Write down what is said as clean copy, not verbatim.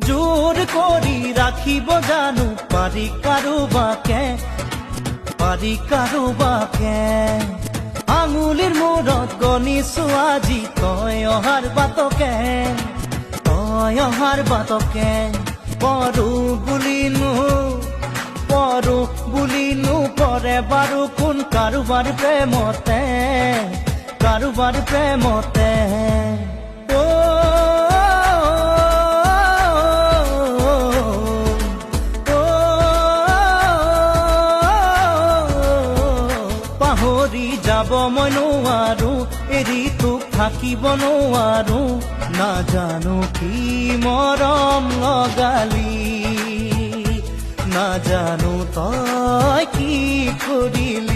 জোৰ কৰি ৰাখিব জানো পাৰি কাৰোবাকে আঙুলিৰ মূৰত গণিছো আজি তই অহাৰ বাটকে পৰো বুলিনো পৰে বাৰু কোন কাৰোবাৰ প্ৰেমতে পাহৰি যাব মই নোৱাৰো এৰি তোক থাকিব নোৱাৰো নাজানো কি মৰম লগালি নাজানো তই কি কৰিলি